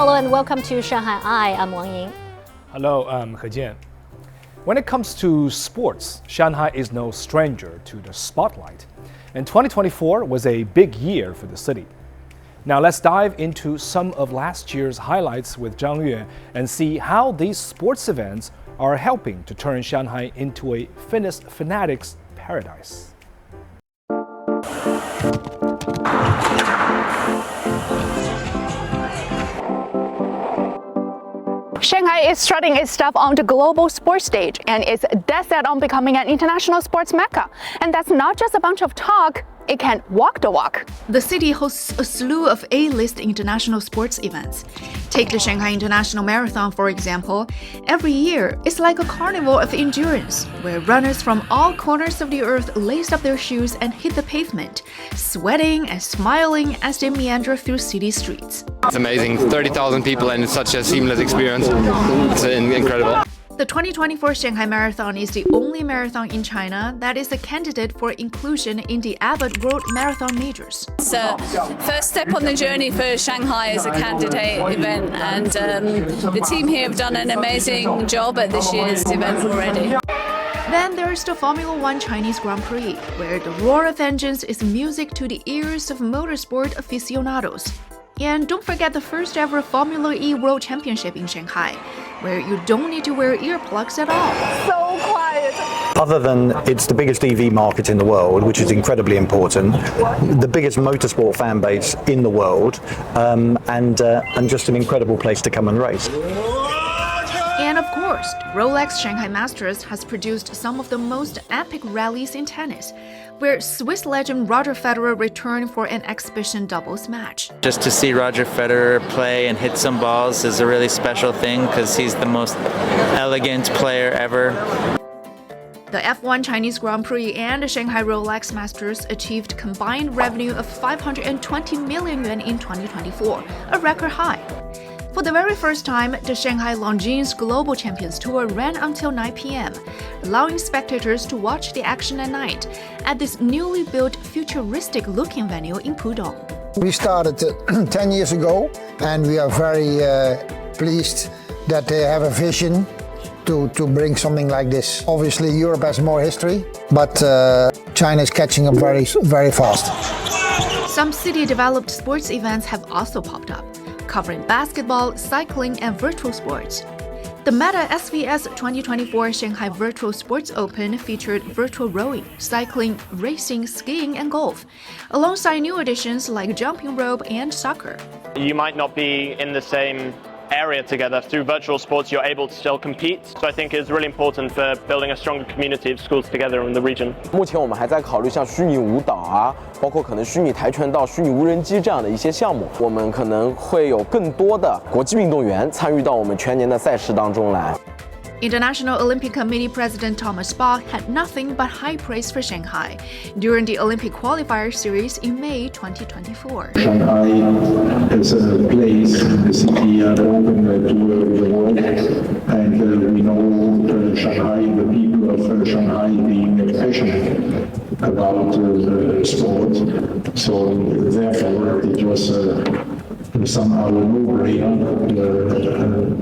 Hello and welcome to Shanghai Eye. I'm Wang Ying. Hello, I'm He Jian. When it comes to sports, Shanghai is no stranger to the spotlight. And 2024 was a big year for the city. Now let's dive into some of last year's highlights with Zhang Yue and see how these sports events are helping to turn Shanghai into a fanatics paradise. Shanghai is strutting its stuff on the global sports stage and is dead set on becoming an international sports mecca. And that's not just a bunch of talk, it can walk the walk. The city hosts a slew of A-list international sports events. Take the Shanghai International Marathon, for example. Every year, it's like a carnival of endurance, where runners from all corners of the earth lace up their shoes and hit the pavement, sweating and smiling as they meander through city streets. It's amazing, 30,000 people and it's such a seamless experience. It's incredible. The 2024 Shanghai Marathon is the only marathon in China that is a candidate for inclusion in the Abbott World Marathon Majors. It's a first step on the journey for Shanghai as a candidate event, and the team here have done an amazing job at this year's event already. Then there's the Formula One Chinese Grand Prix, where the roar of engines is music to the ears of motorsport aficionados. And don't forget the first ever Formula E World Championship in Shanghai, where you don't need to wear earplugs at all. So quiet. Other than it's the biggest EV market in the world, which is incredibly important, the biggest motorsport fan base in the world, and just an incredible place to come and race. And of course, Rolex Shanghai Masters has produced some of the most epic rallies in tennis, where Swiss legend Roger Federer returned for an exhibition doubles match. Just to see Roger Federer play and hit some balls is a really special thing because he's the most elegant player ever. The F1 Chinese Grand Prix and the Shanghai Rolex Masters achieved combined revenue of 520 million yuan in 2024, a record high. For the very first time, the Shanghai Longines Global Champions Tour ran until 9 p.m., allowing spectators to watch the action at night at this newly built futuristic-looking venue in Pudong. We started 10 years ago, and we are very pleased that they have a vision to bring something like this. Obviously, Europe has more history, but China is catching up very, very fast. Some city-developed sports events have also popped up, covering basketball, cycling, and virtual sports. The Meta SVS 2024 Shanghai Virtual Sports Open featured virtual rowing, cycling, racing, skiing, and golf, alongside new additions like jumping rope and soccer. You might not be in the same area together. Through virtual sports, you're able to still compete. So I think it's really important for building a stronger community of schools together in the region. 目前我们还在考虑像虚拟舞蹈啊，包括可能虚拟跆拳道、虚拟无人机这样的一些项目，我们可能会有更多的国际运动员参与到我们全年的赛事当中来。International Olympic Committee President Thomas Bach had nothing but high praise for Shanghai during the Olympic qualifier series in May 2024. Shanghai is a place, a city open to the world, and we know Shanghai, the people of Shanghai being passionate about sport. So therefore, it was somehow a no-brainer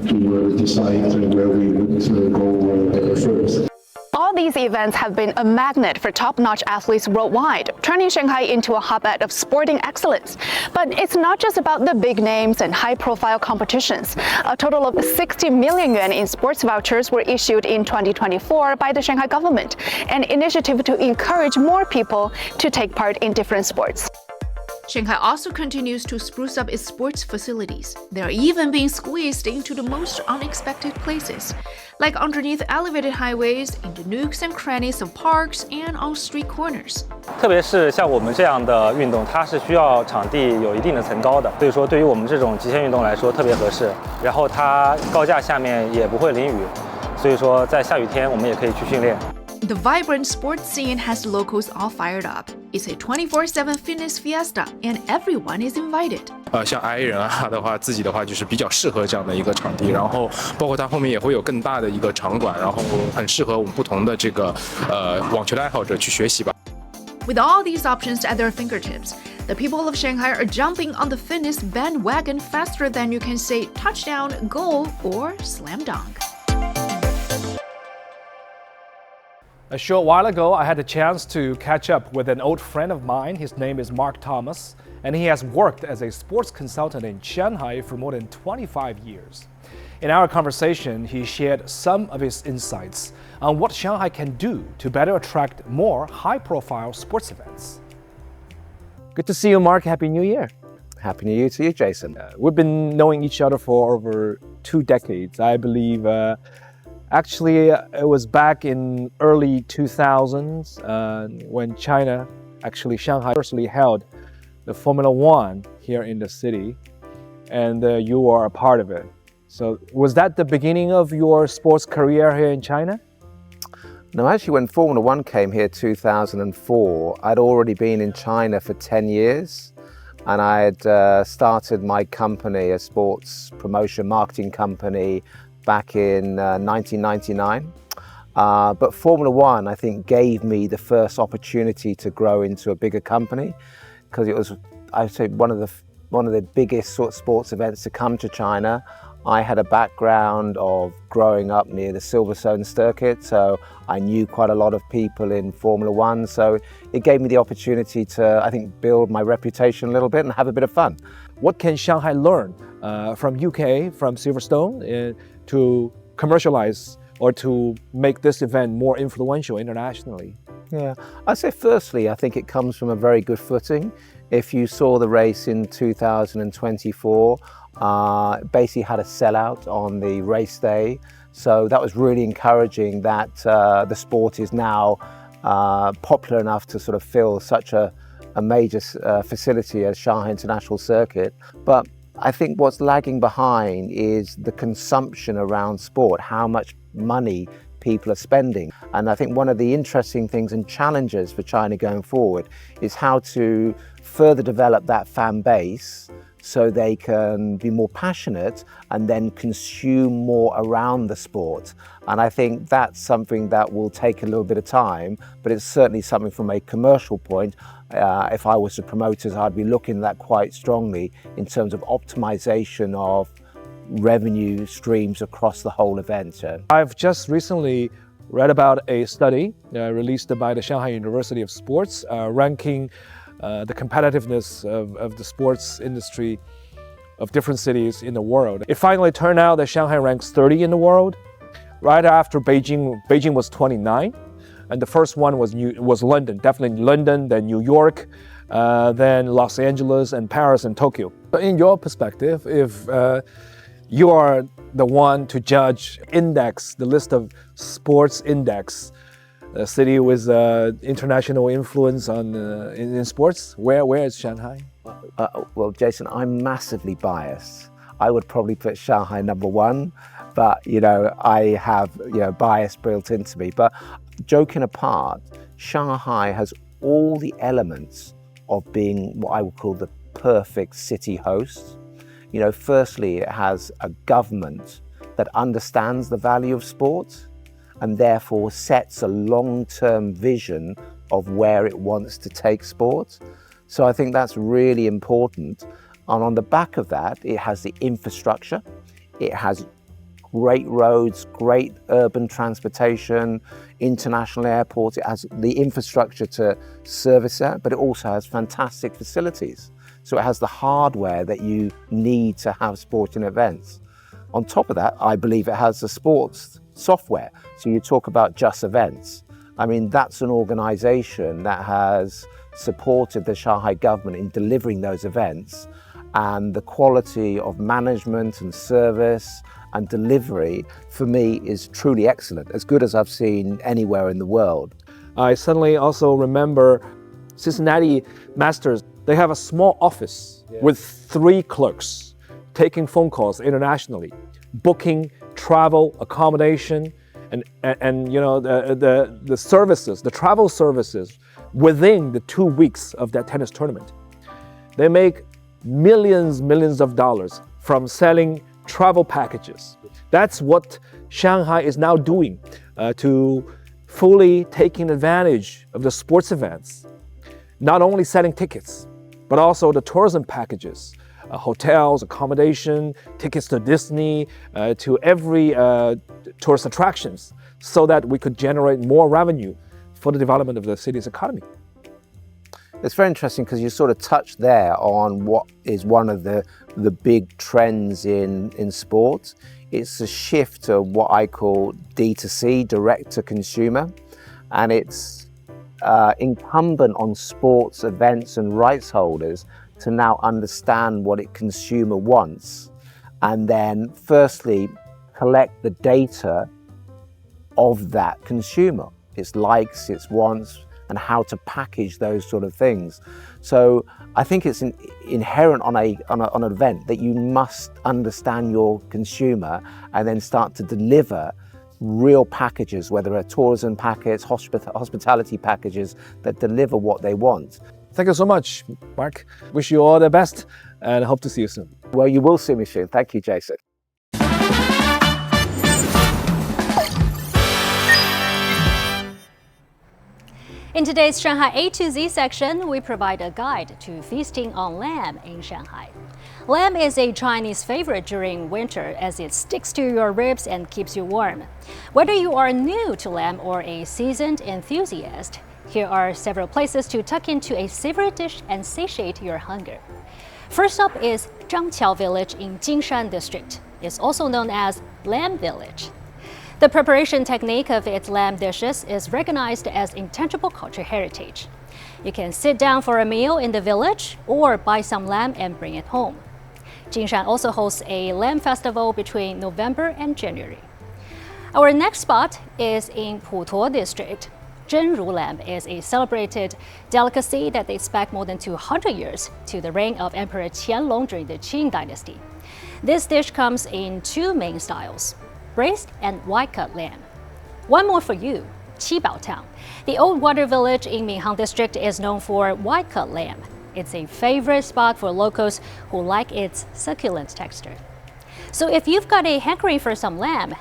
to decide where we would go first. All these events have been a magnet for top-notch athletes worldwide, turning Shanghai into a hotbed of sporting excellence. But it's not just about the big names and high-profile competitions. A total of 60 million yuan in sports vouchers were issued in 2024 by the Shanghai government, an initiative to encourage more people to take part in different sports. Shanghai also continues to spruce up its sports facilities. They are even being squeezed into the most unexpected places, like underneath elevated highways, in the nooks and crannies of parks, and on street corners. 特别是像我们这样的运动，它是需要场地有一定的层高的，所以说对于我们这种极限运动来说特别合适。然后它高架下面也不会淋雨，所以说在下雨天我们也可以去训练。 The vibrant sports scene has locals all fired up. It's a 24/7 fitness fiesta, and everyone is invited. 像 I 人啊的话，自己的话就是比较适合这样的一个场地，然后包括它后面也会有更大的一个场馆，然后很适合我们不同的这个网球的爱好者去学习吧。With all these options at their fingertips, The people of Shanghai are jumping on the fitness bandwagon faster than you can say touchdown, goal, or slam dunk. A short while ago, I had the chance to catch up with an old friend of mine. His name is Mark Thomas, and he has worked as a sports consultant in Shanghai for more than 25 years. In our conversation, he shared some of his insights on what Shanghai can do to better attract more high-profile sports events. Good to see you, Mark. Happy New Year. Happy New Year to you, Jason. We've been knowing each other for over 2 decades, I believe. Actually, it was back in early 2000s when Shanghai personally held the Formula One here in the city, and you are a part of it. So was that the beginning of your sports career here in China? No, actually when Formula One came here 2004, I'd already been in China for 10 years, and I had started my company, a sports promotion marketing company, back in 1999. But Formula One, I think, gave me the first opportunity to grow into a bigger company, because it was, I'd say, one of the biggest sort of sports events to come to China. I had a background of growing up near the Silverstone circuit, so I knew quite a lot of people in Formula One. So it gave me the opportunity to, I think, build my reputation a little bit and have a bit of fun. What can Shanghai learn from UK, from Silverstone, to commercialize or to make this event more influential internationally? Yeah, I'd say firstly, I think it comes from a very good footing. If you saw the race in 2024, basically had a sellout on the race day. So that was really encouraging that the sport is now popular enough to sort of fill such a major facility as Shanghai International Circuit. But I think what's lagging behind is the consumption around sport, how much money people are spending. And I think one of the interesting things and challenges for China going forward is how to further develop that fan base so they can be more passionate and then consume more around the sport. And I think that's something that will take a little bit of time, but it's certainly something from a commercial point. If I was the promoters, I'd be looking at that quite strongly in terms of optimization of revenue streams across the whole event. I've just recently read about a study released by the Shanghai University of Sports, ranking the competitiveness of the sports industry of different cities in the world. It finally turned out that Shanghai ranks 30 in the world. Right after Beijing was 29, and the first one was London, definitely London, then New York, then Los Angeles and Paris and Tokyo. But in your perspective, if you are the one to judge the list of sports index, a city with international influence in sports, where is Shanghai? Well, Jason, I'm massively biased. I would probably put Shanghai number 1, but I have bias built into me. But joking apart, Shanghai has all the elements of being what I would call the perfect city host. Firstly, it has a government that understands the value of sport and therefore sets a long-term vision of where it wants to take sport. So I think that's really important. And on the back of that, it has the infrastructure. It has great roads, great urban transportation, international airports. It has the infrastructure to service that, but it also has fantastic facilities. So it has the hardware that you need to have sporting events. On top of that, I believe it has the sports software. So you talk about Just Events. I mean, that's an organization that has supported the Shanghai government in delivering those events, and the quality of management and service and delivery for me is truly excellent, as good as I've seen anywhere in the world. I suddenly also remember Cincinnati Masters. They have a small office with 3 clerks taking phone calls internationally, booking travel, accommodation, and the services, the travel services within the 2 weeks of that tennis tournament. They make millions of dollars from selling travel packages. That's what Shanghai is now doing to fully taking advantage of the sports events. Not only selling tickets, but also the tourism packages, hotels, accommodation, tickets to Disney, to every tourist attractions, so that we could generate more revenue for the development of the city's economy. It's very interesting because you sort of touched there on what is one of the big trends in sports. It's a shift to what I call D2C, direct to consumer, and it's incumbent on sports events and rights holders to now understand what a consumer wants, and then firstly collect the data of that consumer, its likes, its wants, and how to package those sort of things. So I think it's inherent on an event that you must understand your consumer and then start to deliver real packages, whether they're tourism packages, hospitality packages that deliver what they want. Thank you so much, Mark. Wish you all the best and hope to see you soon. Well, you will see me soon. Thank you, Jason. In today's Shanghai A to Z section, we provide a guide to feasting on lamb in Shanghai. Lamb is a Chinese favorite during winter as it sticks to your ribs and keeps you warm. Whether you are new to lamb or a seasoned enthusiast, here are several places to tuck into a savory dish and satiate your hunger. First up is Zhangqiao Village in Jingshan District. It's also known as Lamb Village. The preparation technique of its lamb dishes is recognized as intangible cultural heritage. You can sit down for a meal in the village or buy some lamb and bring it home. Jingshan also hosts a lamb festival between November and January. Our next spot is in Putuo District. Zhenru lamb is a celebrated delicacy that dates back more than 200 years to the reign of Emperor Qianlong during the Qing dynasty. This dish comes in two main styles: braised and white-cut lamb. One more for you, Qibao Town. The old water village in Minhang District is known for white-cut lamb. It's a favorite spot for locals who like its succulent texture. So if you've got a hankering for some lamb,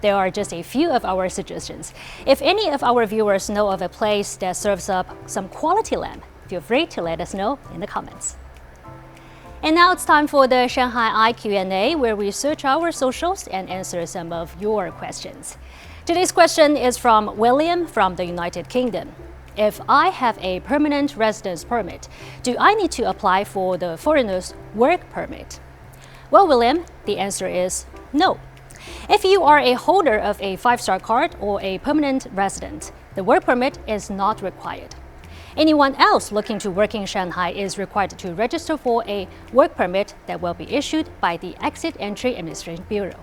there are just a few of our suggestions. If any of our viewers know of a place that serves up some quality lamb, feel free to let us know in the comments. And now it's time for the Shanghai Eye Q&A, where we search our socials and answer some of your questions. Today's question is from William from the United Kingdom. If I have a permanent residence permit, do I need to apply for the foreigner's work permit? Well, William, the answer is no. If you are a holder of a 5-star card or a permanent resident, the work permit is not required. Anyone else looking to work in Shanghai is required to register for a work permit that will be issued by the Exit Entry Administration Bureau.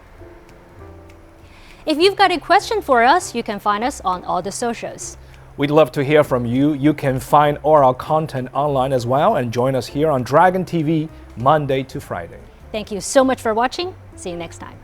If you've got a question for us, you can find us on all the socials. We'd love to hear from you. You can find all our content online as well and join us here on Dragon TV Monday to Friday. Thank you so much for watching. See you next time.